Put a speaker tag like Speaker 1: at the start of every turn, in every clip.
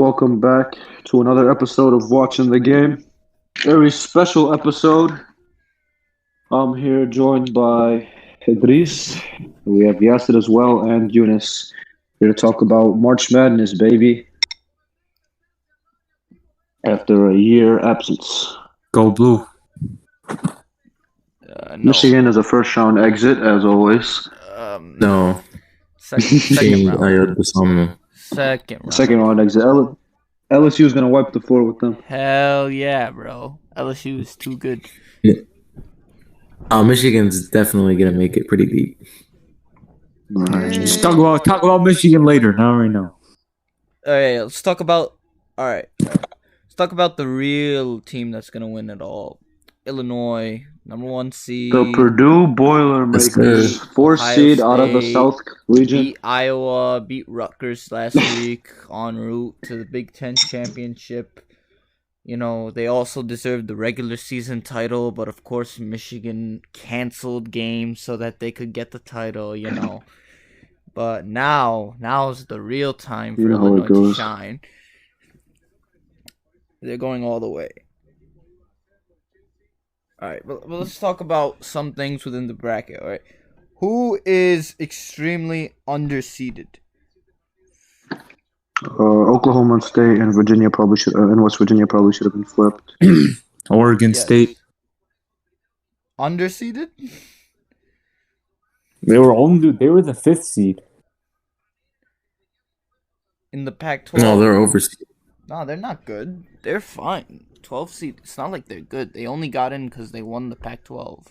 Speaker 1: welcome back to another episode of Watching the Game. Very special episode. I'm here joined by Idrees. We have Yasser as well and Yunis here to talk about March Madness, baby. After a year absence,
Speaker 2: Go blue.
Speaker 3: No.
Speaker 1: Michigan is a first round exit as always.
Speaker 2: No.
Speaker 3: Second round. Second round.
Speaker 1: Second round exit. LSU is gonna wipe the floor with them.
Speaker 3: Hell yeah, bro. LSU is too good.
Speaker 2: Michigan's definitely gonna make it pretty deep.
Speaker 1: Just
Speaker 2: Talk about Michigan later. Not right now.
Speaker 3: Alright, let's talk about. Alright. Let's talk about the real team that's gonna win it all. Illinois, number 1 seed.
Speaker 1: The Purdue Boilermakers, fourth
Speaker 3: Ohio
Speaker 1: seed out of the
Speaker 3: State
Speaker 1: South region.
Speaker 3: Beat Iowa, beat Rutgers last week en route to the Big Ten championship. You know, they also deserved the regular season title, but of course Michigan canceled games so that they could get the title, you know. But now's the real time for Illinois to shine. They're going all the way. Alright, but let's talk about some things within the bracket, alright? Who is extremely underseeded?
Speaker 1: Oklahoma State and Virginia probably should, and West Virginia probably should have been flipped.
Speaker 2: Oregon State.
Speaker 3: Underseeded?
Speaker 2: They were the 5th seed.
Speaker 3: In the Pac-12?
Speaker 2: No, they're overseed.
Speaker 3: No, they're not good. They're fine. 12 seed. It's not like they're good. They only got in because they won the Pac-12.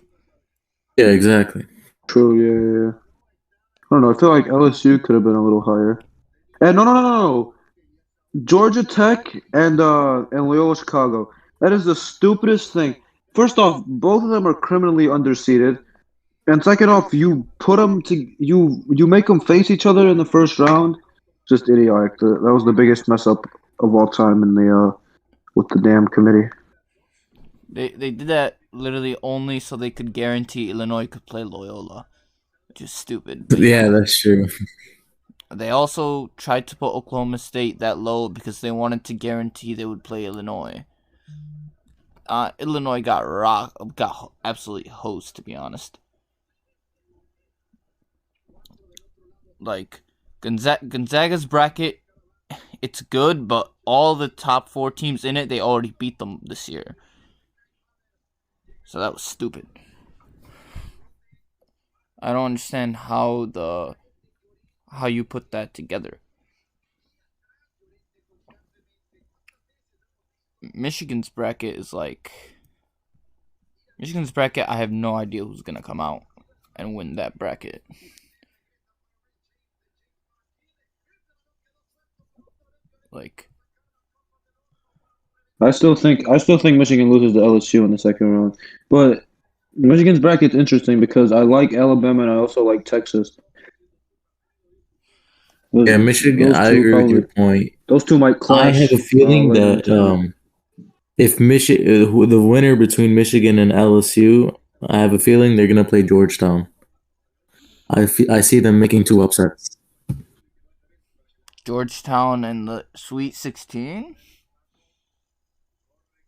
Speaker 2: Yeah, exactly.
Speaker 1: True, yeah. I don't know. I feel like LSU could have been a little higher. And no. Georgia Tech and Loyola Chicago. That is the stupidest thing. First off, both of them are criminally underseeded. And second off, you put them you make them face each other in the first round. Just idiotic. That was the biggest mess up of all time in the with the damn committee.
Speaker 3: They did that literally only so they could guarantee Illinois could play Loyola, which is stupid.
Speaker 2: Yeah, that's true.
Speaker 3: They also tried to put Oklahoma State that low because they wanted to guarantee they would play Illinois. Illinois got absolutely hosed, to be honest. Like Gonzaga's bracket, it's good, but all the top 4 teams in it, they already beat them this year. So that was stupid. I don't understand how you put that together. Michigan's bracket, I have no idea who's going to come out and win that bracket.
Speaker 1: I still think Michigan loses to LSU in the second round. But Michigan's bracket's interesting because I like Alabama and I also like Texas.
Speaker 2: Yeah, Michigan. I agree with your point.
Speaker 1: Those two might clash.
Speaker 2: I have a feeling that if the winner between Michigan and LSU, I have a feeling they're gonna play Georgetown. I see them making 2 upsets.
Speaker 3: Georgetown in the Sweet 16?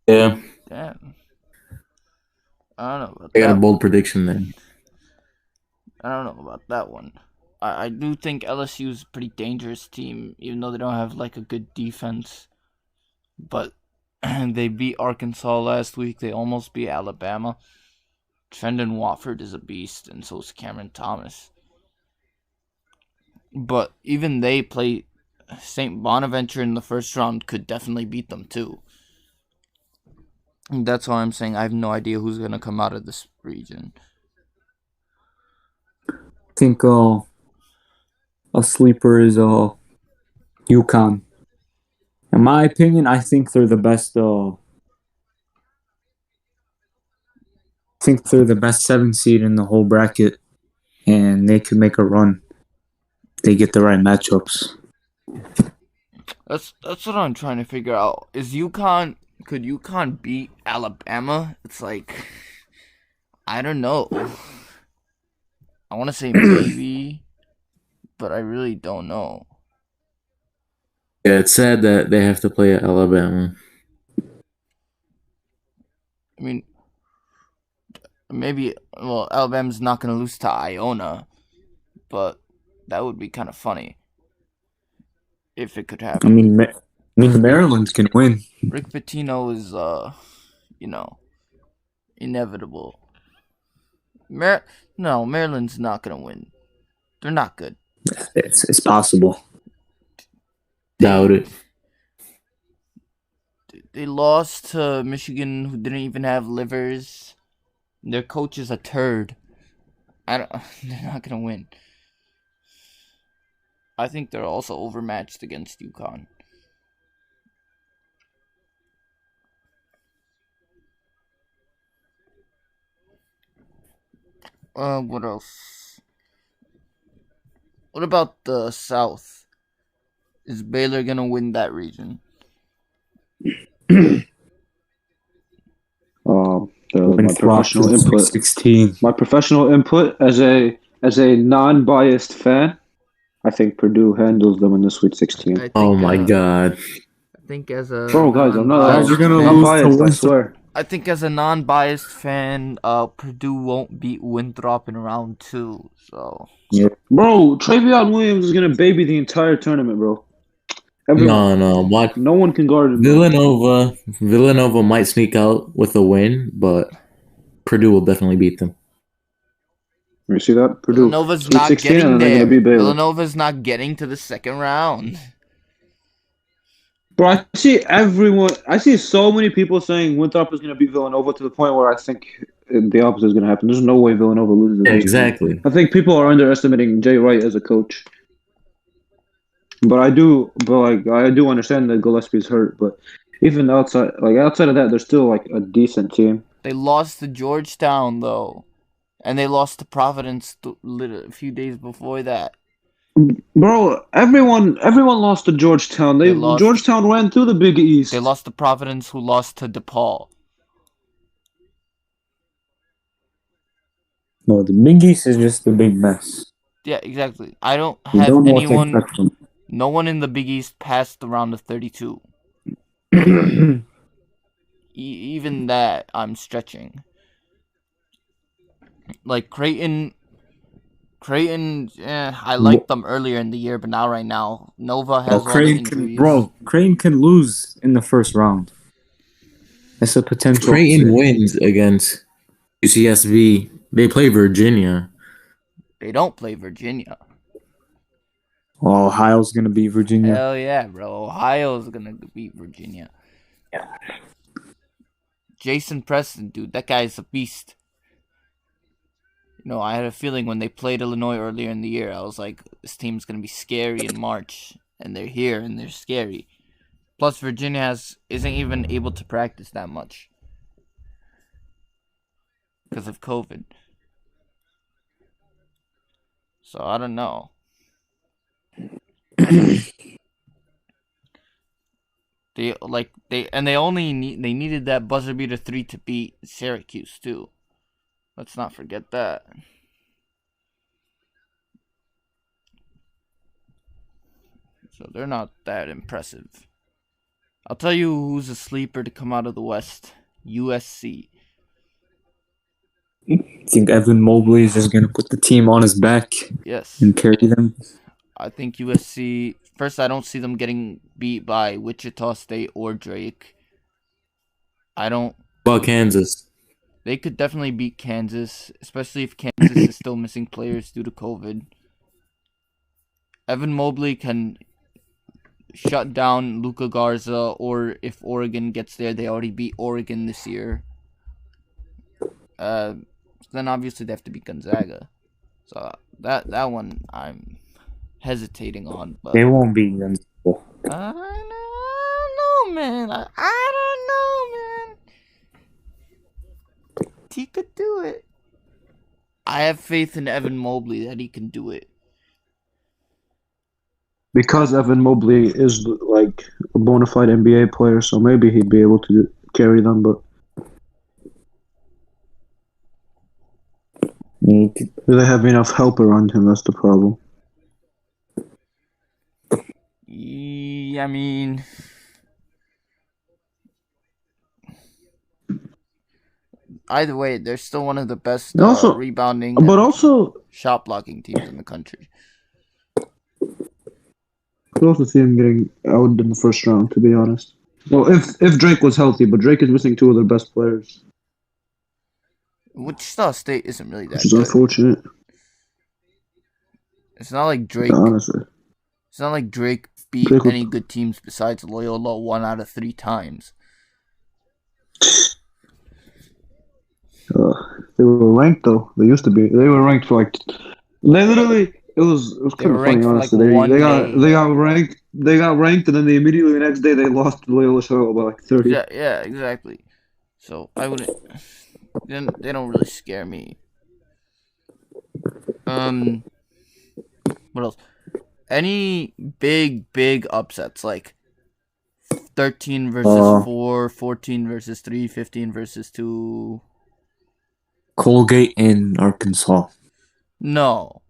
Speaker 2: Yeah.
Speaker 3: Damn. I don't know about
Speaker 2: I got a bold prediction there.
Speaker 3: I don't know about that one. I do think LSU is a pretty dangerous team, even though they don't have like a good defense. But they beat Arkansas last week. They almost beat Alabama. Trendon Watford is a beast, and so is Cameron Thomas. But even they play St. Bonaventure in the first round could definitely beat them too. That's why I'm saying I have no idea who's going to come out of this region.
Speaker 4: I think a sleeper is UConn. In my opinion, I think they're the best. I think they're the best 7 seed in the whole bracket, and they could make a run. They get the right matchups.
Speaker 3: That's what I'm trying to figure out. Could UConn beat Alabama? It's like, I don't know. I want to say maybe, but I really don't know.
Speaker 2: Yeah, it's sad that they have to play at Alabama.
Speaker 3: I mean, maybe, well, Alabama's not going to lose to Iona, but that would be kind of funny if it could
Speaker 4: I
Speaker 3: happen.
Speaker 4: mean, Maryland can win.
Speaker 3: Rick Pitino is, inevitable. No, Maryland's not going to win. They're not good.
Speaker 4: It's possible.
Speaker 2: Doubt it.
Speaker 3: They lost to Michigan, who didn't even have livers. Their coach is a turd. They're not gonna win. I think they're also overmatched against UConn. What else? What about the South? Is Baylor gonna win that region?
Speaker 4: My professional input. 16.
Speaker 1: My professional input as a non-biased fan, I think Purdue handles them in the Sweet 16.
Speaker 2: Oh my god.
Speaker 3: I think as a
Speaker 1: Bro, guys, I'm
Speaker 3: non-biased
Speaker 1: not
Speaker 4: You're gonna
Speaker 3: fan-
Speaker 4: lose
Speaker 1: biased,
Speaker 4: to
Speaker 1: I swear.
Speaker 3: I think as a non-biased fan, Purdue won't beat Winthrop in round 2. So
Speaker 1: Bro, Travion Williams is gonna baby the entire tournament, bro.
Speaker 2: No. Watch
Speaker 1: No one can guard him.
Speaker 2: Villanova might sneak out with a win, but Purdue will definitely beat them.
Speaker 1: You see that? Purdue.
Speaker 3: Villanova's
Speaker 1: Sweet
Speaker 3: not
Speaker 1: 16,
Speaker 3: getting
Speaker 1: and they're
Speaker 3: there.
Speaker 1: gonna beat Baylor.
Speaker 3: Villanova's not getting to the second round.
Speaker 1: Bro, I see so many people saying Winthrop is gonna beat Villanova to the point where I think the opposite is gonna happen. There's no way Villanova loses.
Speaker 2: Yeah,
Speaker 1: this game.
Speaker 2: exactly.
Speaker 1: I think people are underestimating Jay Wright as a coach. But I do understand that Gillespie's hurt. But even outside of that, they're still like a decent team.
Speaker 3: They lost to Georgetown, though. And they lost to Providence a few days before that.
Speaker 1: Bro, everyone lost to Georgetown. Georgetown ran through the Big East.
Speaker 3: They lost to Providence, who lost to DePaul.
Speaker 4: No, the Big East is just a big mess.
Speaker 3: Yeah, exactly. I don't
Speaker 4: You
Speaker 3: have
Speaker 4: don't know what to
Speaker 3: anyone.
Speaker 4: expect from
Speaker 3: No one in the Big East passed the round of 32.
Speaker 4: them.
Speaker 3: Even that, I'm stretching. Like Creighton, I liked them earlier in the year, but now right now, Nova has all the injuries.
Speaker 4: Creighton can lose in the first round. That's a potential.
Speaker 2: Creighton wins against UCSB. They play Virginia.
Speaker 3: They don't play Virginia.
Speaker 4: Oh, Ohio's gonna beat Virginia.
Speaker 3: Hell yeah, bro. Ohio's gonna beat Virginia.
Speaker 4: Yeah.
Speaker 3: Jason Preston, dude, that guy's a beast. You know, I had a feeling when they played Illinois earlier in the year, I was like, this team's gonna be scary in March, and they're here and they're scary. Plus, Virginia isn't even able to practice that much because of COVID. So I don't know. They needed that buzzer beater 3 to beat Syracuse too. Let's not forget that. So they're not that impressive. I'll tell you who's a sleeper to come out of the West. USC.
Speaker 4: I think Evan Mobley is just gonna put the team on his back
Speaker 3: Yes.
Speaker 4: and carry them.
Speaker 3: I think USC. First, I don't see them getting beat by Wichita State or Drake. I don't.
Speaker 2: Well, Kansas.
Speaker 3: They could definitely beat Kansas, especially if Kansas is still missing players due to COVID. Evan Mobley can shut down Luka Garza, or if Oregon gets there, they already beat Oregon this year. Then obviously they have to beat Gonzaga. So that one I'm hesitating on. But
Speaker 4: They won't beat Gonzaga.
Speaker 3: I don't know, man. I don't know, man. He could do it. I have faith in Evan Mobley that he can do it.
Speaker 1: Because Evan Mobley is like a bona fide NBA player, so maybe he'd be able to carry them, but do they have enough help around him? That's the problem.
Speaker 3: see. I mean, either way, they're still one of the best
Speaker 1: And also,
Speaker 3: rebounding
Speaker 1: but
Speaker 3: and
Speaker 1: also,
Speaker 3: shot blocking teams in the country.
Speaker 1: I could also see him getting out in the first round. To be honest, well, if Drake was healthy, but Drake is missing two of their best players,
Speaker 3: Wichita State isn't really
Speaker 1: which
Speaker 3: that
Speaker 1: is
Speaker 3: good.
Speaker 1: unfortunate.
Speaker 3: It's not like Drake.
Speaker 1: Honestly,
Speaker 3: It's not like Drake beat
Speaker 1: Drake would-
Speaker 3: any good teams besides Loyola 1 out of 3 times.
Speaker 1: They were ranked though. They used to be. They were ranked for like. They literally. It was
Speaker 3: They
Speaker 1: kind
Speaker 3: were
Speaker 1: of funny,
Speaker 3: ranked for, like,
Speaker 1: honestly.
Speaker 3: one
Speaker 1: They
Speaker 3: day.
Speaker 1: got ranked. They got ranked, and then they immediately the next day they lost to Loyola Chicago by like 30.
Speaker 3: Yeah, exactly. So I wouldn't. Then they don't really scare me. What else? Any big upsets like 13 versus 4, 14 versus 3, 15 versus 2.
Speaker 4: Colgate in Arkansas.
Speaker 3: No.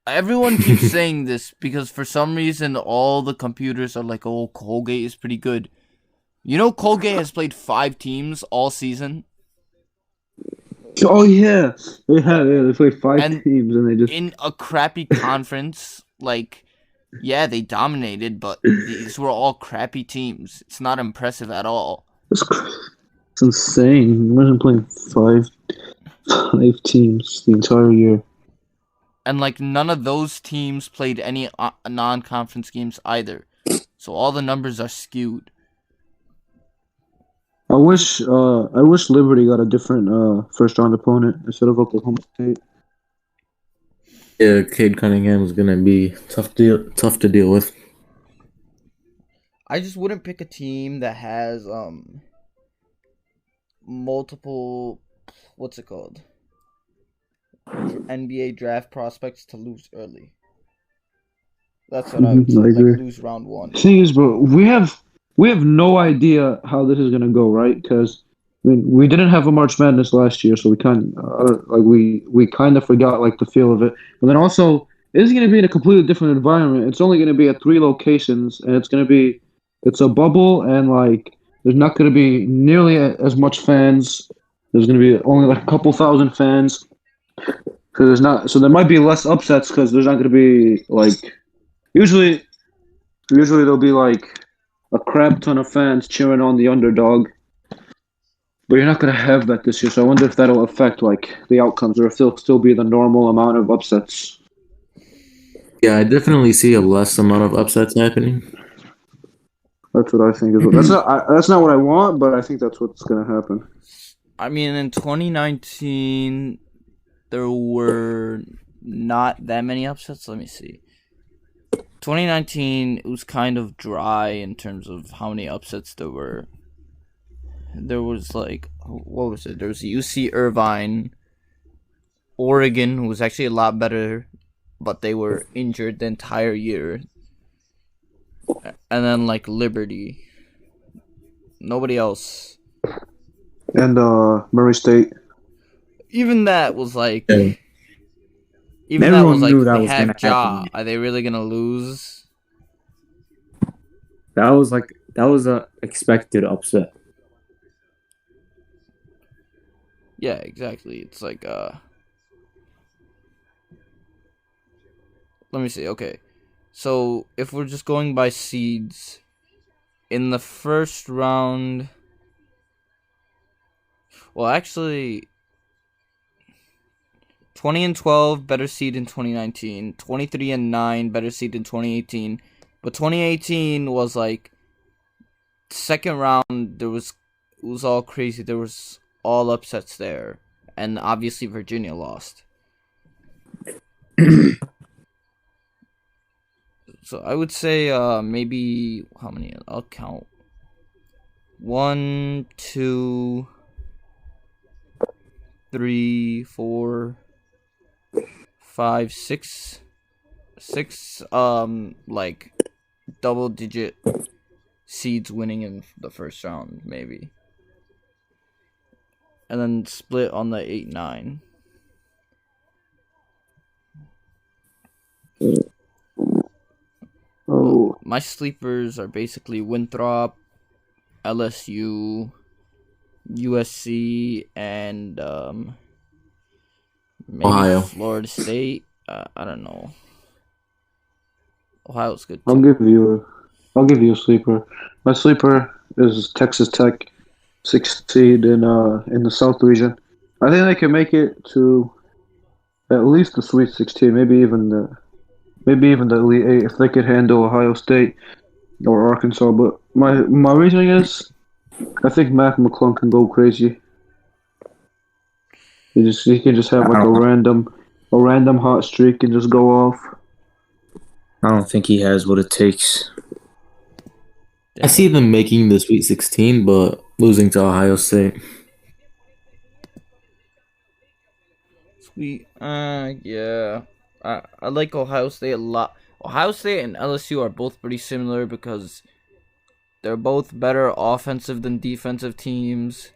Speaker 3: Everyone keeps saying this because for some reason all the computers are like, oh, Colgate is pretty good. You know, Colgate has played 5 teams all season.
Speaker 1: Oh yeah, they had. Yeah, they played 5
Speaker 3: And
Speaker 1: teams, and they just.
Speaker 3: In a crappy conference, like, yeah, they dominated, but these were all crappy teams. It's not impressive at all.
Speaker 1: It's insane. Imagine playing five teams the entire year.
Speaker 3: And, like, none of those teams played any non-conference games either. So all the numbers are skewed.
Speaker 1: I wish Liberty got a different first round opponent instead of Oklahoma State.
Speaker 2: Yeah, Cade Cunningham is gonna be tough to deal with.
Speaker 3: I just wouldn't pick a team that has multiple, what's it called, NBA draft prospects to lose early. That's what I would say.
Speaker 1: I agree.
Speaker 3: Like, lose round 1.
Speaker 1: The thing is, bro, we have no idea how this is gonna go, right? Because I mean, we didn't have a March Madness last year, so we kind we kind of forgot like the feel of it. But then also, it's gonna be in a completely different environment. It's only gonna be at 3 locations, and it's a bubble, and like there's not gonna be nearly as much fans. There's gonna be only like a couple thousand fans. So there might be less upsets because there's not gonna be like usually there'll be like a crap ton of fans cheering on the underdog. But you're not going to have that this year, so I wonder if that'll affect like the outcomes, or if there'll still be the normal amount of upsets.
Speaker 2: Yeah, I definitely see a less amount of upsets happening.
Speaker 1: That's what I think is. That's not what I want, but I think that's what's going to happen.
Speaker 3: I mean, in 2019, there were not that many upsets. Let me see. 2019, it was kind of dry in terms of how many upsets there were. There was like, what was it? There was UC Irvine, Oregon, who was actually a lot better, but they were injured the entire year. And then like Liberty. Nobody else.
Speaker 1: And Murray State.
Speaker 3: Even that was like...
Speaker 2: Yeah.
Speaker 3: Even
Speaker 4: Everyone
Speaker 3: that was like,
Speaker 4: knew that
Speaker 3: they
Speaker 4: was
Speaker 3: have
Speaker 4: gonna
Speaker 3: Ja.
Speaker 4: happen.
Speaker 3: Are they really going to lose?
Speaker 4: That was a expected upset.
Speaker 3: Yeah, exactly. It's like, let me see. Okay. So, if we're just going by seeds, in the first round... Well, actually... 20-12, better seed in 2019. 23-9, better seed in 2018. But 2018 was like... Second round, it was all crazy. There was all upsets there. And obviously Virginia lost. So I would say maybe how many? I'll count. 1, 2, 3, 4, 5, 6. 6 like double digit seeds winning in the first round, maybe. And then split on the 8-9.
Speaker 1: Oh,
Speaker 3: my sleepers are basically Winthrop, LSU, USC, and maybe
Speaker 2: Ohio.
Speaker 3: Florida State. I don't know. Ohio's good
Speaker 1: I'll
Speaker 3: too.
Speaker 1: give you a sleeper. My sleeper is Texas Tech, 6th seed in the South region. I think they can make it to at least the Sweet 16, maybe even the Elite Eight if they could handle Ohio State or Arkansas. But my reasoning is I think Mac McClung can go crazy. He can just have
Speaker 4: I
Speaker 1: like
Speaker 4: don't,
Speaker 1: a random hot streak and just go off.
Speaker 4: I don't think he has what it takes.
Speaker 2: I see them making the Sweet 16, but losing to Ohio State.
Speaker 3: Sweet. Yeah. I like Ohio State a lot. Ohio State and LSU are both pretty similar because they're both better offensive than defensive teams,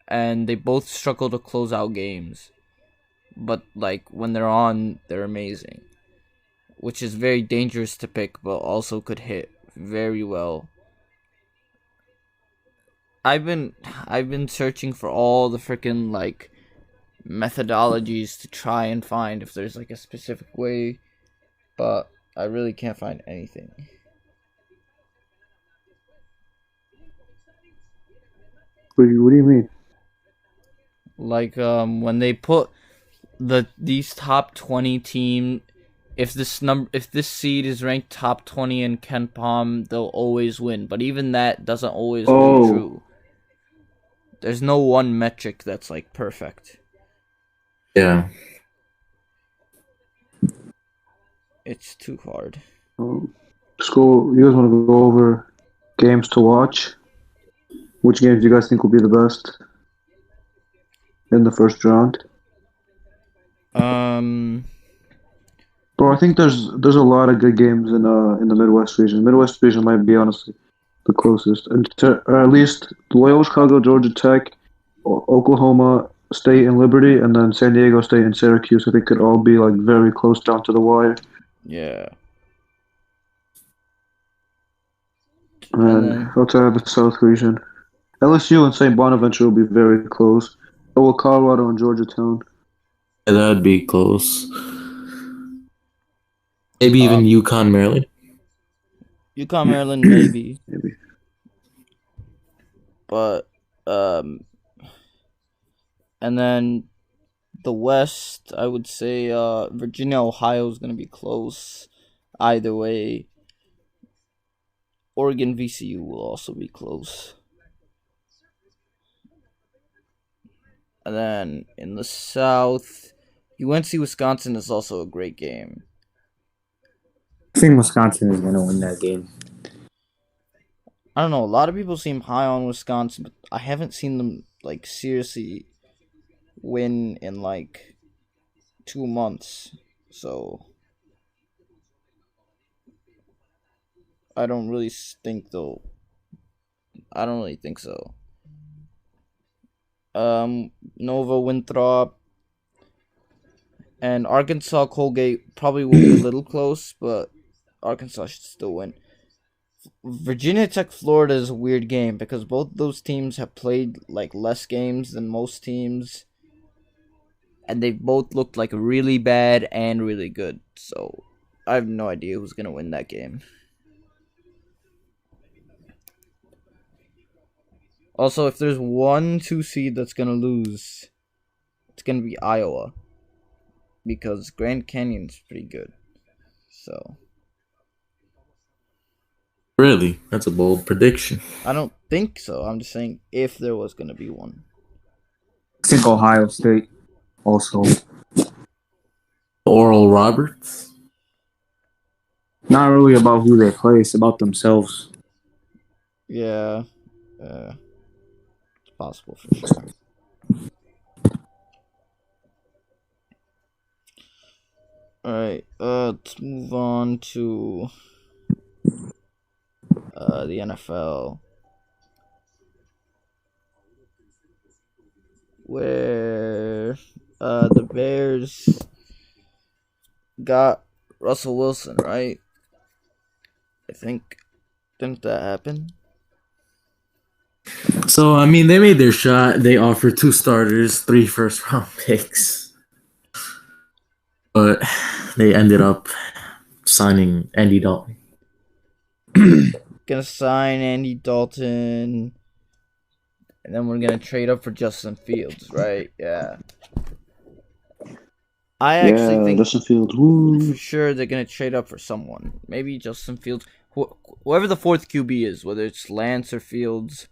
Speaker 3: and they both struggle to close out games. But like when they're on, they're amazing, which is very dangerous to pick, but also could hit very well. I've been searching for all the freaking like methodologies to try and find if there's like a specific way, but I really can't find anything.
Speaker 1: What do you mean?
Speaker 3: Like when they put these top 20 team, if this seed is ranked top 20 in Ken Palm, they'll always win, but even that doesn't always hold true. There's no one metric that's like perfect.
Speaker 2: Yeah.
Speaker 3: It's too hard.
Speaker 1: School, you guys want to go over games to watch? Which games do you guys think will be the best in the first round? Bro, I think there's a lot of good games in the Midwest region. Midwest region might be honestly the closest, or at least Loyola Chicago, Georgia Tech, Oklahoma State, and Liberty, and then San Diego State and Syracuse. I think could all be like very close down to the wire.
Speaker 3: Yeah.
Speaker 1: And outside of the South region, LSU and St. Bonaventure will be very close. So will Colorado and Georgetown.
Speaker 2: Yeah, that'd be close. Maybe even UConn, Maryland.
Speaker 3: UConn, Maryland, maybe.
Speaker 1: Maybe.
Speaker 3: But and then the West, I would say Virginia, Ohio is gonna be close. Either way, Oregon, VCU will also be close. And then in the South, UNC Wisconsin is also a great game.
Speaker 4: I think Wisconsin is going to win that game.
Speaker 3: I don't know. A lot of people seem high on Wisconsin, but I haven't seen them like seriously win in like 2 months. So I don't really think they'll. I don't really think so. Nova, Winthrop, and Arkansas, Colgate probably will be a little close, but Arkansas should still win. Virginia Tech, Florida is a weird game because both those teams have played like less games than most teams, and they both looked like really bad and really good. So I have no idea who's gonna win that game. Also, if there's 1-2 seed that's gonna lose, it's gonna be Iowa, because Grand Canyon's pretty good. So
Speaker 2: Really? That's a bold prediction.
Speaker 3: I don't think so. I'm just saying if there was gonna be one.
Speaker 4: I think Ohio State also.
Speaker 2: Oral Roberts?
Speaker 4: Not really about who they play, it's about themselves.
Speaker 3: Yeah. It's possible for sure. Alright, let's move on to the NFL, where the Bears got Russell Wilson, right? I think. Didn't that happen?
Speaker 2: So I mean, they made their shot. They offered 2 starters, 3 first-round picks, but they ended up signing Andy Dalton.
Speaker 3: Gonna sign Andy Dalton, and then we're gonna trade up for Justin Fields, right? Yeah. I actually think
Speaker 1: Justin Fields.
Speaker 3: for
Speaker 1: Woo.
Speaker 3: sure they're gonna trade up for someone. Maybe Justin Fields, whoever the 4th QB is, whether it's Lance or Fields,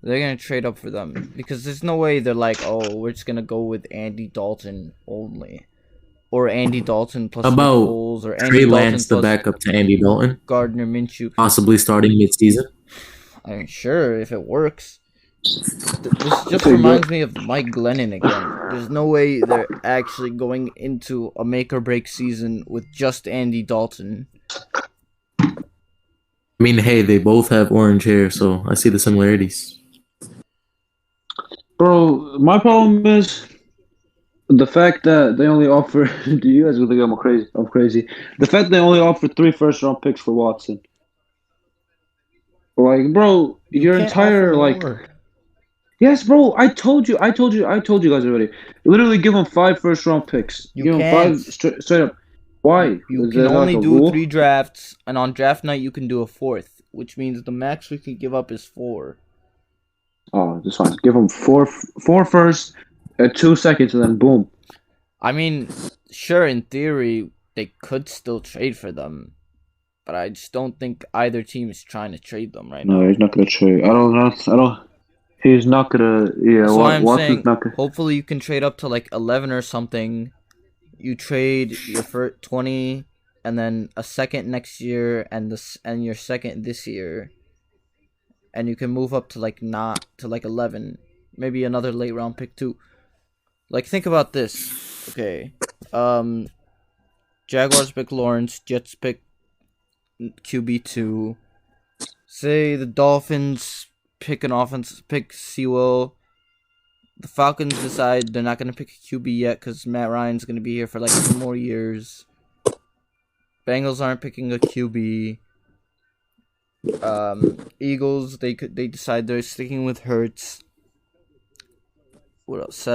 Speaker 3: they're gonna trade up for them because there's no way they're like, oh, we're just gonna go with Andy Dalton only, or Andy Dalton plus Nick
Speaker 2: About
Speaker 3: Foles, or Andy
Speaker 2: Trey
Speaker 3: Dalton
Speaker 2: Lance, the
Speaker 3: plus
Speaker 2: backup to Andy Dalton,
Speaker 3: Gardner Minshew.
Speaker 2: possibly starting mid-season.
Speaker 3: I mean, sure, if it works. This just reminds me of Mike Glennon again. There's no way they're actually going into a make or break season with just Andy Dalton.
Speaker 2: I mean, hey, they both have orange hair, so I see the similarities.
Speaker 1: Bro, my problem is the fact that they only offer. Do you guys think I'm crazy? I'm crazy. The fact they only offer 3 first-round picks for Watson. Like, bro,
Speaker 3: You
Speaker 1: your
Speaker 3: can't
Speaker 1: entire
Speaker 3: offer
Speaker 1: like.
Speaker 3: more.
Speaker 1: Yes, bro. I told you guys already. Literally, give them 5 first-round picks.
Speaker 3: You
Speaker 1: Give them
Speaker 3: can't.
Speaker 1: 5 straight up. Why?
Speaker 3: You
Speaker 1: Is
Speaker 3: can
Speaker 1: that
Speaker 3: only
Speaker 1: like a
Speaker 3: do
Speaker 1: rule?
Speaker 3: 3 drafts, and on draft night you can do a 4th, which means the max we can give up is 4.
Speaker 1: Oh, that's fine. Give them four first, 2 seconds, and then boom.
Speaker 3: I mean, sure, in theory, they could still trade for them, but I just don't think either team is trying to trade them right
Speaker 1: No,
Speaker 3: now.
Speaker 1: he's not gonna trade. I don't. He's not gonna. Yeah,
Speaker 3: That's why I'm
Speaker 1: Watson's
Speaker 3: saying,
Speaker 1: not gonna.
Speaker 3: hopefully you can trade up to like 11 or something. You trade your first 20, and then a second next year, and your second this year, and you can move up to like 11, maybe another late round pick too. Like, think about this. Okay, Jaguars pick Lawrence, Jets pick QB2. Say the Dolphins pick Sewell. The Falcons decide they're not going to pick a QB yet because Matt Ryan's going to be here for like 2 more years. Bengals aren't picking a QB. Eagles, they decide they're sticking with Hurts. What else?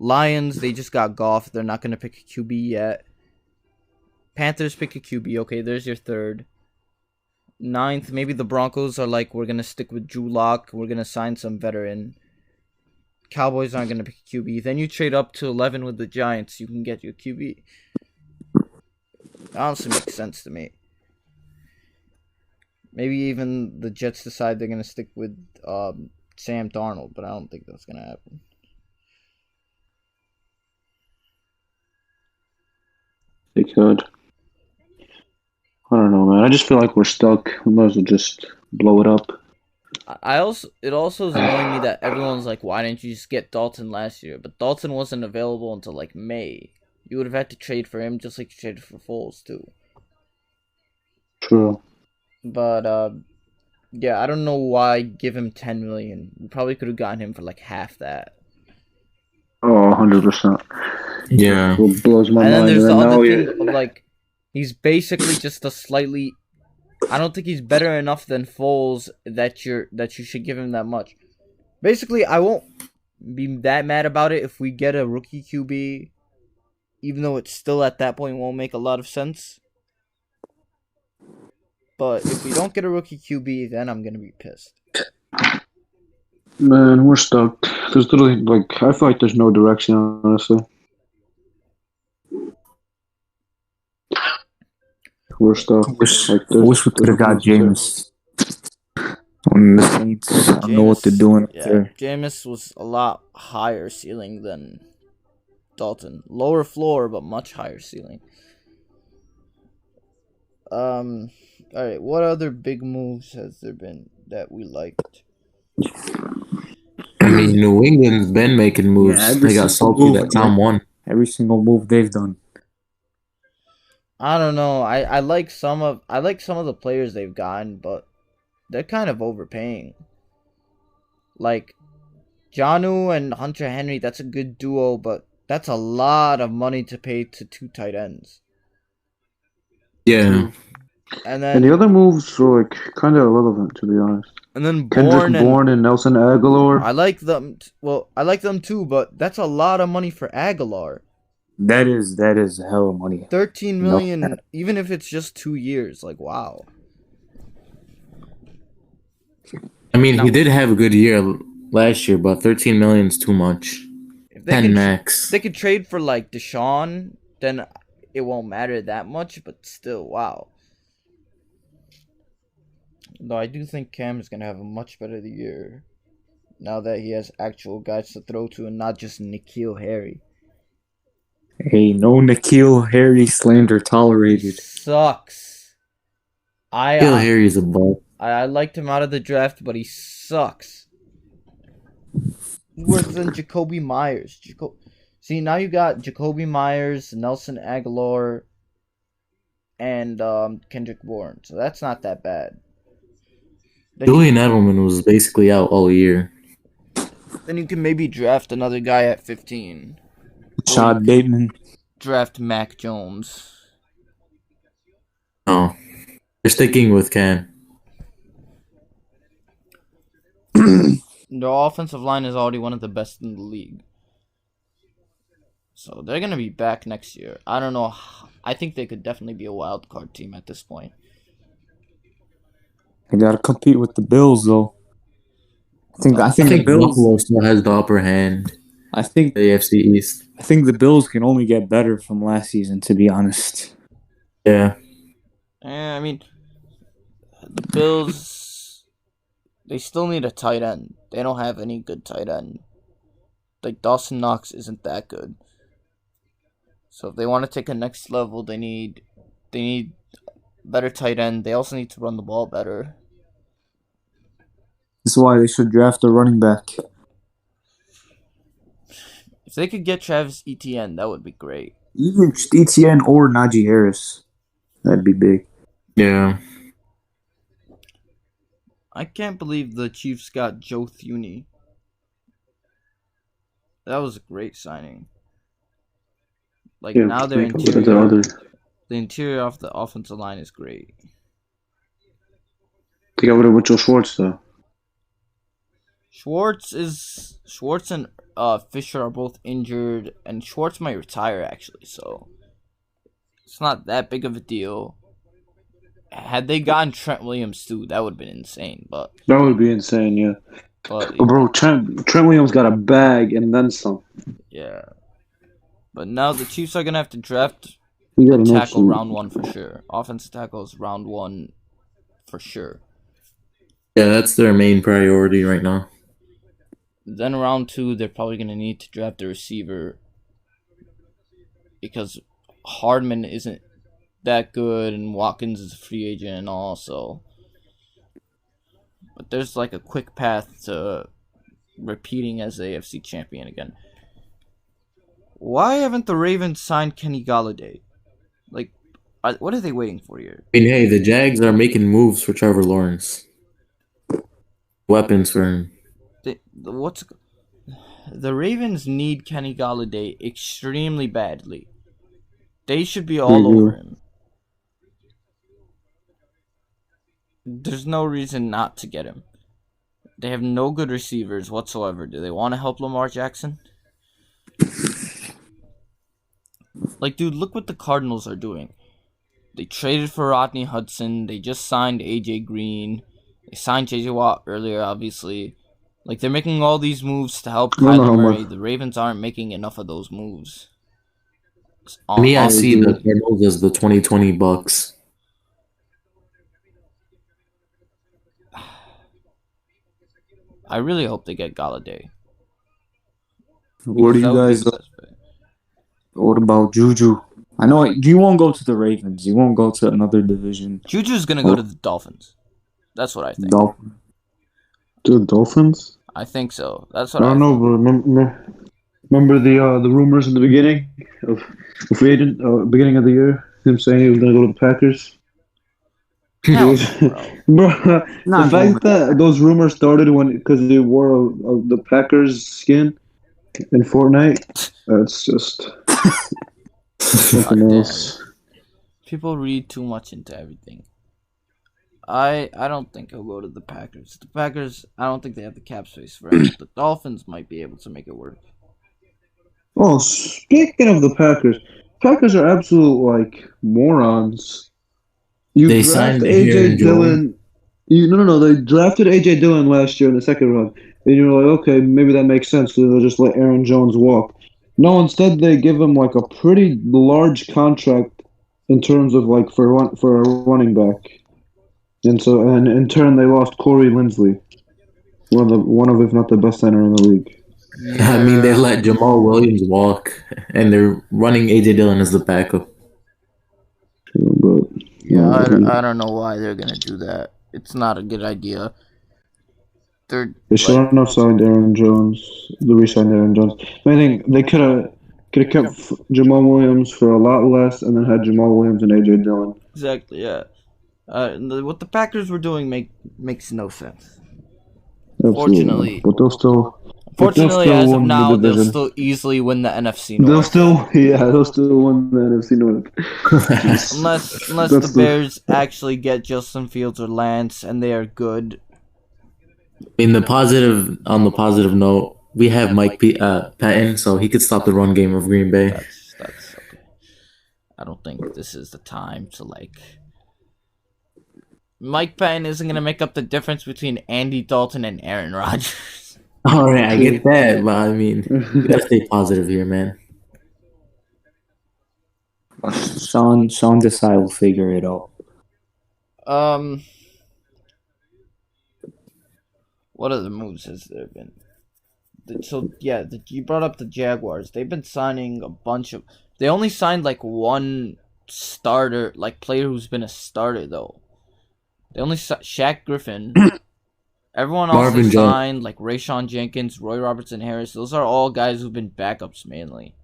Speaker 3: Lions, they just got Goff. They're not going to pick a QB yet. Panthers pick a QB. Okay, there's your 3rd. 9th, maybe the Broncos are like, we're going to stick with Drew Lock. We're going to sign some veteran. Cowboys aren't going to pick a QB. Then you trade up to 11 with the Giants. You can get your QB. It honestly makes sense to me. Maybe even the Jets decide they're going to stick with Sam Darnold, but I don't think that's going to happen.
Speaker 1: They could. I don't know, man. I just feel like we're stuck. We might as well just blow it up.
Speaker 3: It also is annoying me that everyone's like, why didn't you just get Dalton last year? But Dalton wasn't available until like May. You would have had to trade for him just like you traded for Foles too.
Speaker 1: True.
Speaker 3: But yeah, I don't know why give him $10 million. We probably could have gotten him for like half that.
Speaker 1: Oh, 100%.
Speaker 2: Yeah.
Speaker 1: It blows my
Speaker 3: And then
Speaker 1: mind.
Speaker 3: there's
Speaker 1: And
Speaker 3: the
Speaker 1: then now
Speaker 3: other
Speaker 1: you-
Speaker 3: thing of like, he's basically just a slightly. I don't think he's better enough than Foles that you should give him that much. Basically, I won't be that mad about it if we get a rookie QB, even though it still at that point won't make a lot of sense. But if we don't get a rookie QB, then I'm gonna be pissed.
Speaker 1: Man, we're stuck. There's literally, like, I feel like there's no direction, honestly. We're stuck.
Speaker 4: I wish
Speaker 1: Like,
Speaker 4: we could have got Jameis on the Saints. I don't know what they're doing up there.
Speaker 3: Jameis was a lot higher ceiling than Dalton. Lower floor, but much higher ceiling. Alright, what other big moves has there been that we liked?
Speaker 2: I mean, New England's been making moves.
Speaker 4: Yeah, every
Speaker 2: They got
Speaker 4: single
Speaker 2: salty
Speaker 4: move,
Speaker 2: that Tom won.
Speaker 4: Every single move they've done.
Speaker 3: I don't know. I like some of the players they've gotten, but they're kind of overpaying. Like Jonnu and Hunter Henry, that's a good duo, but that's a lot of money to pay to 2 tight ends.
Speaker 2: Yeah.
Speaker 3: And
Speaker 1: And the
Speaker 3: then
Speaker 1: other moves were like kind of irrelevant, to be honest. Kendrick
Speaker 3: Bourne and
Speaker 1: Bourne and Nelson Aguilar.
Speaker 3: I like them. Well, I like them too, but that's a lot of money for Aguilar.
Speaker 4: That is hell of money.
Speaker 3: 13
Speaker 4: No.
Speaker 3: million, even if it's just 2 years. Like, wow.
Speaker 2: I mean,
Speaker 3: No.
Speaker 2: he did have a good year last year, but 13 million is too much.
Speaker 3: If they
Speaker 2: 10
Speaker 3: could,
Speaker 2: max.
Speaker 3: they could trade for like Deshaun, then it won't matter that much. But still, wow. Though I do think Cam is gonna have a much better year now that he has actual guys to throw to and not just N'Keal Harry.
Speaker 4: Hey, no N'Keal Harry slander tolerated.
Speaker 3: Sucks.
Speaker 2: Kill Harry's a bug.
Speaker 3: I liked him out of the draft, but he sucks. Worse than Jacoby Myers. See, now you got Jacoby Myers, Nelson Aguilar, and Kendrick Bourne. So that's not that bad. Then
Speaker 2: Julian Edelman was basically out all year.
Speaker 3: Then you can maybe draft another guy at 15.
Speaker 4: Chad Bateman.
Speaker 3: Draft Mac Jones.
Speaker 2: Oh. You're sticking with Cam.
Speaker 3: Their offensive line is already one of the best in the league. So they're going to be back next year. I don't know. I think they could definitely be a wild card team at this point.
Speaker 4: They gotta compete with the Bills, though. I think the Bills
Speaker 2: Buffalo still has the upper hand.
Speaker 4: I think
Speaker 2: The AFC East.
Speaker 4: I think the Bills can only get better from last season, to be honest.
Speaker 2: Yeah.
Speaker 3: I mean, the Bills, they still need a tight end. They don't have any good tight end. Like, Dawson Knox isn't that good. So if they want to take a next level, they need better tight end. They also need to run the ball better.
Speaker 4: That's why they should draft a running back.
Speaker 3: If they could get Travis Etienne, that would be great.
Speaker 4: Even Etienne or Najee Harris. That'd be big.
Speaker 2: Yeah.
Speaker 3: I can't believe the Chiefs got Joe Thuney. That was a great signing. Like,
Speaker 1: Yeah,
Speaker 3: now their
Speaker 1: the
Speaker 3: interior of the offensive line is great.
Speaker 1: They got rid of Mitchell Schwartz, though.
Speaker 3: Schwartz and Fisher are both injured, and Schwartz might retire actually, so it's not that big of a deal. Had they gotten Trent Williams too, that would have been insane. But
Speaker 1: That would be insane, yeah.
Speaker 3: but
Speaker 1: Bro, Trent Williams got a bag and then some.
Speaker 3: yeah. But now the Chiefs are gonna have to draft
Speaker 1: He got
Speaker 3: a
Speaker 1: an
Speaker 3: tackle
Speaker 1: absolute-
Speaker 3: round 1 for sure. Offensive tackle is round 1 for sure.
Speaker 2: Yeah, that's their main priority right now.
Speaker 3: Then round 2, they're probably gonna need to draft a receiver because Hardman isn't that good and Watkins is a free agent and all, so. But there's like a quick path to repeating as AFC champion again. Why haven't the Ravens signed Kenny Galladay? Like, what are they waiting for here?
Speaker 2: I mean, hey, the Jags are making moves for Trevor Lawrence. Weapons for him.
Speaker 3: The Ravens need Kenny Galladay extremely badly. They should be all over him. There's no reason not to get him. They have no good receivers whatsoever. Do they want to help Lamar Jackson? Like, dude, look what the Cardinals are doing. They traded for Rodney Hudson. They just signed A.J. Green. They signed J.J. Watt earlier, obviously. Like, they're making all these moves to help Kyler Murray. The Ravens aren't making enough of those moves.
Speaker 2: Me, I see the Cardinals as the 2020 Bucks.
Speaker 3: I really hope they get Galladay.
Speaker 4: What do you guys? What about Juju? I know you won't go to the Ravens. You won't go to another division.
Speaker 3: Juju's gonna go to the Dolphins. That's what I think.
Speaker 1: To the Dolphins?
Speaker 3: I think so. That's what
Speaker 1: I don't know, but remember the rumors in the beginning of free agent, beginning of the year, him saying he was gonna go to the Packers.
Speaker 3: Hell,
Speaker 1: Bro, the fact that those rumors started because they wore the Packers skin in Fortnite, that's just something else.
Speaker 3: People read too much into everything. I don't think he'll go to the Packers. The Packers, I don't think they have the cap space for him. The Dolphins might be able to make it work.
Speaker 1: Oh, speaking of the Packers, Packers are absolute like morons. You
Speaker 2: They
Speaker 1: draft
Speaker 2: signed Aaron
Speaker 1: AJ
Speaker 2: Jones.
Speaker 1: Dillon. No. They drafted AJ Dillon last year in the second round, and you're like, okay, maybe that makes sense. So they'll just let Aaron Jones walk. No, instead they give him like a pretty large contract in terms of like for a running back, and in turn they lost Corey Linsley, one of if not the best center in the league.
Speaker 2: I mean, they
Speaker 3: Yeah.
Speaker 2: let Jamal Williams walk, and they're running AJ Dillon as the backup.
Speaker 1: But
Speaker 3: Yeah,
Speaker 1: no,
Speaker 3: I don't know why they're gonna do that. It's not a good idea. They're
Speaker 1: they should
Speaker 3: like,
Speaker 1: not have signed Aaron Jones. They re-signed Aaron Jones. I think they could have kept Jamal Williams for a lot less, and then had Jamal Williams and AJ Dillon.
Speaker 3: exactly, yeah. What the Packers were doing makes no sense.
Speaker 1: Absolutely.
Speaker 3: Fortunately,
Speaker 1: But they'll still
Speaker 3: as of
Speaker 1: win the
Speaker 3: now, they'll
Speaker 1: division.
Speaker 3: still easily win the NFC
Speaker 1: They'll
Speaker 3: North.
Speaker 1: still win the NFC North.
Speaker 3: Unless
Speaker 1: That's
Speaker 3: the Bears actually get Justin Fields or Lance and they are good.
Speaker 2: On the positive note, we have Patton, so he could stop the run game of Green Bay.
Speaker 3: That's okay. I don't think this is the time to like. Mike Patton isn't gonna make up the difference between Andy Dalton and Aaron Rodgers.
Speaker 2: All right, I get that, but I mean, we gotta stay positive here, man.
Speaker 4: Sean Desai will figure it out.
Speaker 3: What other moves has there been? You brought up the Jaguars. They've been signing a bunch of. They only signed like one starter, like player who's been a starter though. They only Shaq Griffin. Everyone else
Speaker 2: Marvin
Speaker 3: is
Speaker 2: Jones.
Speaker 3: signed, like Rayshawn Jenkins, Roy Robertson Harris. Those are all guys who've been backups mainly.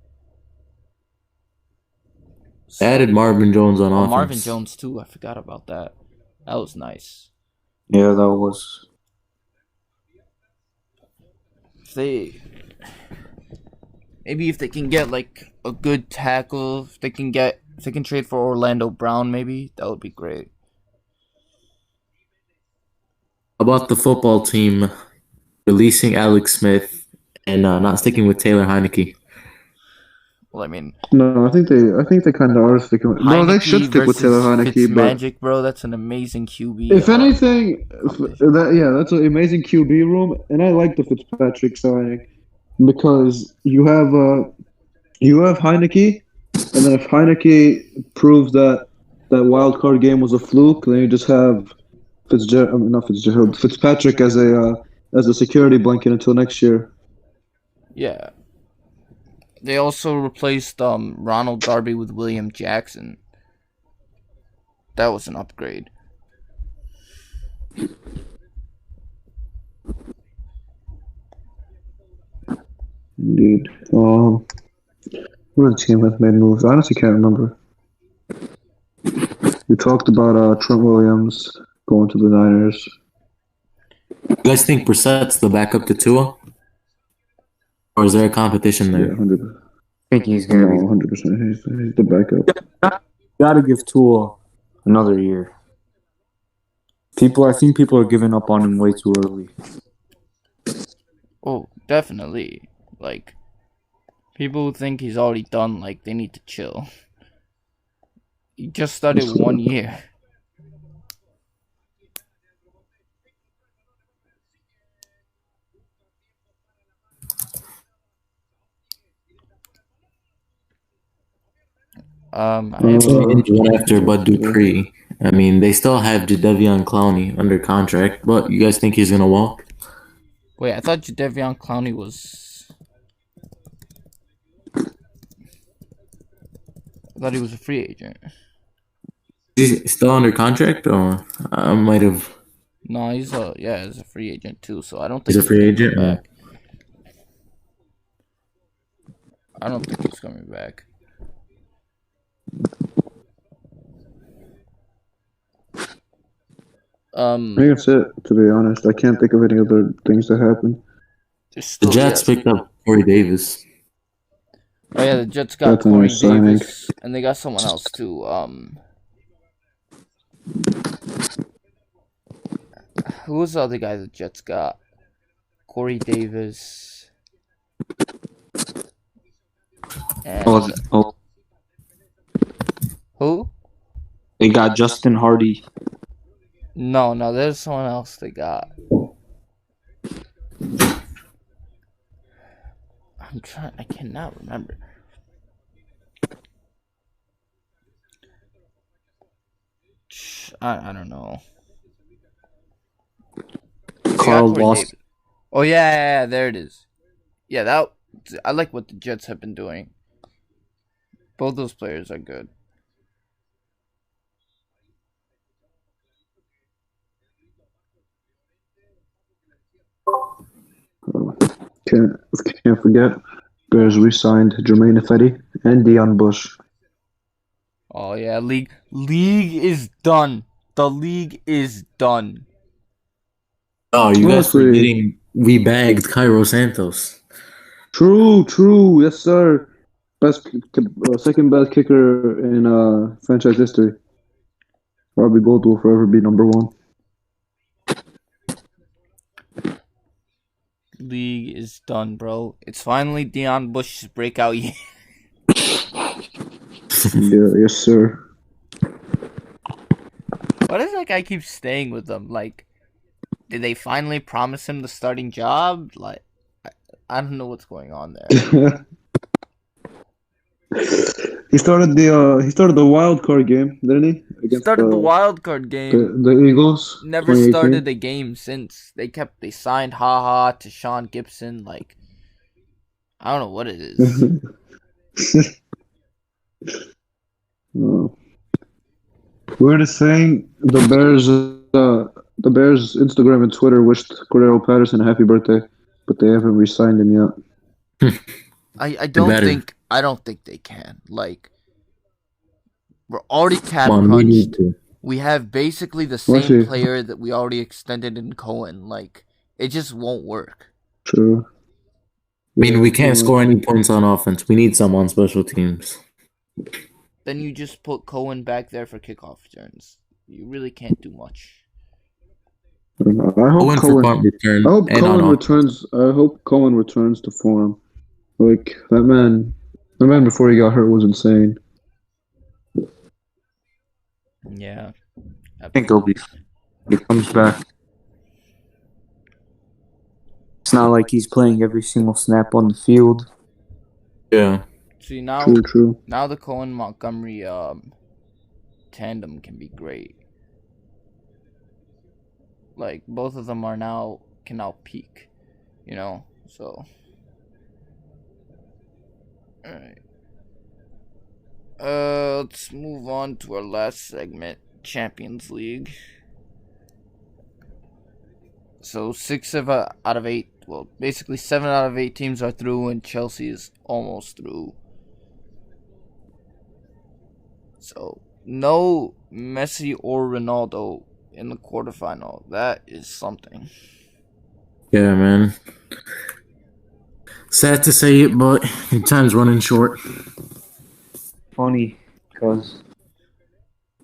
Speaker 2: They added Marvin Jones on offense.
Speaker 3: Marvin Jones too. I forgot about that. That was nice.
Speaker 4: Yeah, that was.
Speaker 3: If they can get like a good tackle, if they can trade for Orlando Brown, maybe that would be great.
Speaker 2: About the football team releasing Alex Smith and not sticking with Taylor Heineke.
Speaker 3: Well, I mean,
Speaker 1: No, I think they kind of are sticking. No, they should stick with Taylor Heineke. But
Speaker 3: Magic, bro, that's an amazing QB.
Speaker 1: if anything, that's an amazing QB room, and I like the Fitzpatrick signing because you have Heineke, and then if Heineke proves that wild card game was a fluke, then you just have Fitzpatrick as a security blanket until next year.
Speaker 3: Yeah. They also replaced Ronald Darby with William Jackson. That was an upgrade.
Speaker 1: Indeed. What other team has made moves? I honestly can't remember. We talked about Trent Williams going to the Niners.
Speaker 2: You guys think Brissett's the backup to Tua? Or is there a competition
Speaker 1: Yeah,
Speaker 2: there?
Speaker 1: 100%.
Speaker 4: I think he's gonna be.
Speaker 1: 100%. He's the backup.
Speaker 4: Gotta give Tua another year. I think people are giving up on him way too early.
Speaker 3: Oh, definitely. Like, people who think he's already done, like, they need to chill. He just started 1 year.
Speaker 2: One after Bud Dupree. I mean, they still have Jadeveon Clowney under contract, but you guys think he's gonna walk?
Speaker 3: Wait, I thought Jadeveon Clowney was. I thought he was a free agent.
Speaker 2: Is he still under contract, or I might have?
Speaker 3: No, he's a free agent too. So I don't think
Speaker 2: He's a free agent.
Speaker 3: coming back. I don't think he's coming back.
Speaker 1: I think that's it, to be honest. I can't think of any other things that happened.
Speaker 2: The Jets picked up Corey Davis.
Speaker 3: Oh yeah, the Jets got
Speaker 1: That's a
Speaker 3: Corey
Speaker 1: nice signing.
Speaker 3: Davis, and they got someone else too. Who was the other guy the Jets got? Corey Davis and
Speaker 4: Oh,
Speaker 3: who?
Speaker 4: they got Justin Hardy.
Speaker 3: No, there's someone else they got. I cannot remember. I don't know.
Speaker 4: Carl Lawson.
Speaker 3: Oh yeah, there it is. Yeah, I like what the Jets have been doing. Both those players are good.
Speaker 1: Can't forget. Bears re-signed Jermaine Ifedi and Deion Bush.
Speaker 3: Oh yeah, league is done. The league is done.
Speaker 2: Oh, you guys
Speaker 1: Honestly.
Speaker 2: forgetting we bagged Cairo Santos.
Speaker 1: True. Yes, sir. Second best kicker in franchise history. Robbie Gold will forever be number one.
Speaker 3: League is done, bro. It's finally Deion Bush's breakout year.
Speaker 1: Yeah, yes, sir.
Speaker 3: Why does that guy keep staying with them? Like, did they finally promise him the starting job? Like, I don't know what's going on there.
Speaker 1: He started the wild card game, didn't he? Against
Speaker 3: Started the wild card game.
Speaker 1: the Eagles.
Speaker 3: Never
Speaker 1: 2018.
Speaker 3: started a game since. They signed Haha to Sean Gibson. Like, I don't know what it is.
Speaker 1: We're just saying the Bears Instagram and Twitter wished Cordero Patterson a happy birthday, but they haven't re-signed him yet.
Speaker 3: I don't think they can. Like, we're already cap crunched. We have basically the same player that we already extended in Cohen. Like, it just won't work.
Speaker 1: True.
Speaker 2: I mean, we can't score any points on offense. We need some on special teams.
Speaker 3: Then you just put Cohen back there for kickoff returns. You really can't do much.
Speaker 1: I hope Cohen returns to form. Like that man before he got hurt was insane.
Speaker 3: Yeah,
Speaker 4: I think he'll be. He comes back. It's not like he's playing every single snap on the field.
Speaker 2: Yeah.
Speaker 3: See now,
Speaker 1: True.
Speaker 3: Now the Cohen Montgomery tandem can be great. Like both of them can now peak, you know. So, all right. Let's move on to our last segment, Champions League. So out of 8, well, basically 7 out of 8 teams are through, and Chelsea is almost through. So no Messi or Ronaldo in the quarterfinal. That is something.
Speaker 2: Yeah, man. Sad to say it, but time's running short.
Speaker 4: Funny, because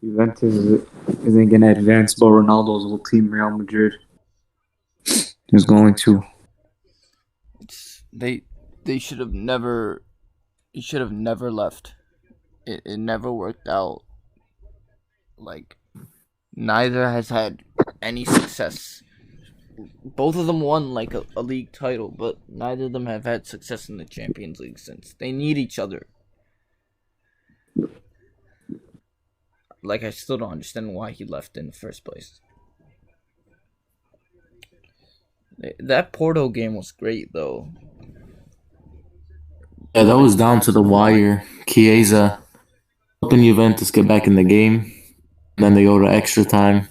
Speaker 4: Juventus isn't going to advance, but Ronaldo's little team, Real Madrid, is going to.
Speaker 3: They should have never. He should have never left. It never worked out. Like, neither has had any success. Both of them won like a league title, but neither of them have had success in the Champions League since. They need each other. Like, I still don't understand why he left in the first place. That Porto game was great, though.
Speaker 2: Yeah, that was down to the wire. Chiesa helping Juventus get back in the game. Then they go to extra time.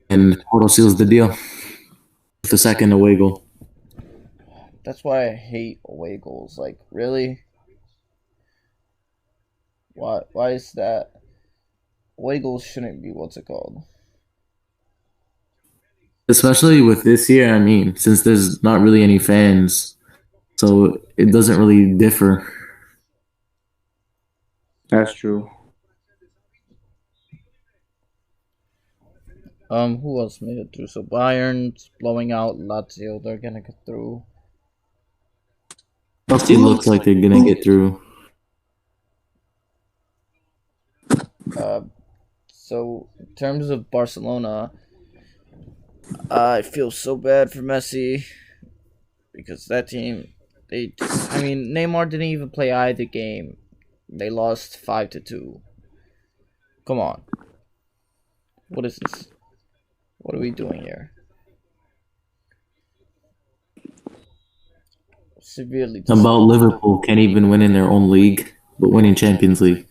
Speaker 2: And Porto seals the deal with the second away goal.
Speaker 3: That's why I hate away goals. Like, really? Why is that? Away goals shouldn't be what's it called?
Speaker 2: Especially with this year, I mean, since there's not really any fans, so it doesn't really differ.
Speaker 4: That's true.
Speaker 3: Who else made it through? So Bayern's blowing out Lazio. They're gonna get through.
Speaker 2: Chelsea looks like they're gonna get through.
Speaker 3: So in terms of Barcelona, I feel so bad for Messi because that team, Neymar didn't even play either game. They lost 5-2. Come on, what is this? What are we doing here? Severely
Speaker 2: About Liverpool can't even win in their own league, but winning Champions League.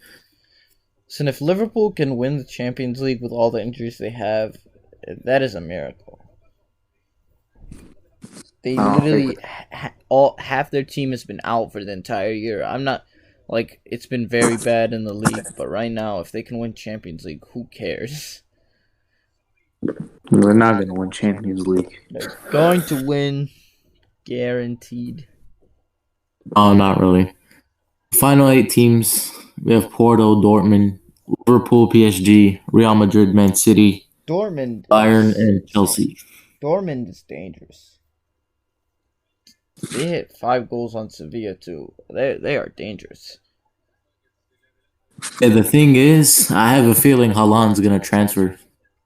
Speaker 3: So if Liverpool can win the Champions League with all the injuries they have, that is a miracle. They literally half their team has been out for the entire year. I'm not like it's been very bad in the league, but right now, if they can win Champions League, who cares?
Speaker 4: They're not going to win Champions League.
Speaker 3: They're going to win, guaranteed.
Speaker 2: Oh, not really. Final 8 teams. We have Porto, Dortmund, Liverpool, PSG, Real Madrid, Man City,
Speaker 3: Dortmund,
Speaker 2: Bayern, and Chelsea.
Speaker 3: Dortmund is dangerous. They hit 5 goals on Sevilla too. They are dangerous.
Speaker 2: Yeah, the thing is, I have a feeling Haaland's gonna transfer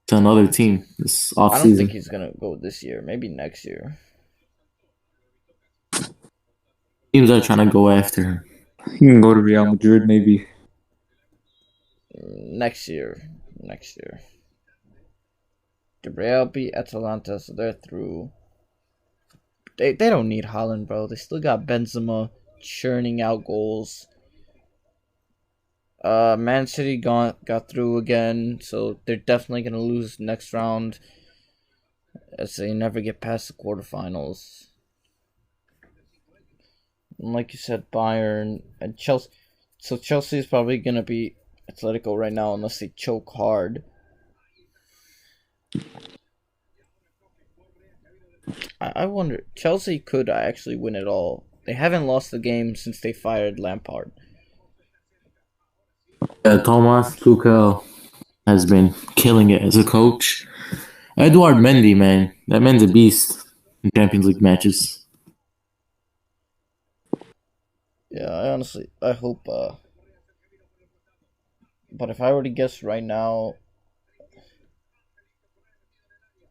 Speaker 2: to another team this offseason.
Speaker 3: I don't think he's gonna go this year. Maybe next year.
Speaker 2: Teams are trying to go after him.
Speaker 4: He can go to Real Madrid, maybe.
Speaker 3: Next year. The Real beat Atalanta, so they're through. They don't need Haaland, bro. They still got Benzema churning out goals. Man City got through again, so they're definitely gonna lose next round, as they never get past the quarterfinals. And like you said, Bayern and Chelsea. So Chelsea is probably gonna be Atletico right now, unless they choke hard. I wonder, Chelsea could actually win it all. They haven't lost the game since they fired Lampard.
Speaker 2: Thomas Tuchel has been killing it as a coach. Edouard Mendy, man, that man's a beast in Champions League matches.
Speaker 3: Yeah, I hope. But if I were to guess right now,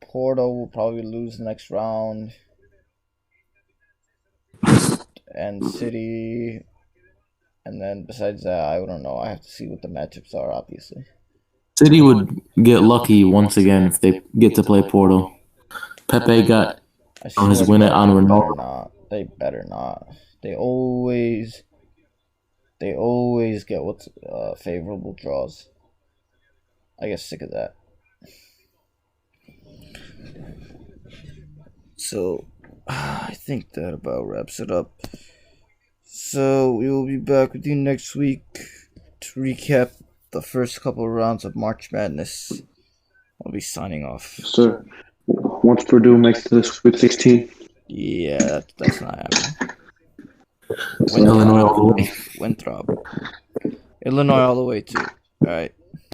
Speaker 3: Porto will probably lose the next round, and City, and then besides that, I don't know. I have to see what the matchups are, obviously.
Speaker 2: City would get lucky once again if they get to play Porto. Pepe got his win on Ronaldo.
Speaker 3: They better not. They always get what's favorable draws. I get sick of that. So, I think that about wraps it up. So, we will be back with you next week to recap the first couple of rounds of March Madness. I'll be signing off.
Speaker 1: Sir, once Purdue makes the Sweet 16.
Speaker 3: Yeah, that's not happening.
Speaker 2: Illinois all the way.
Speaker 3: Winthrop. Illinois all the way, too. Alright.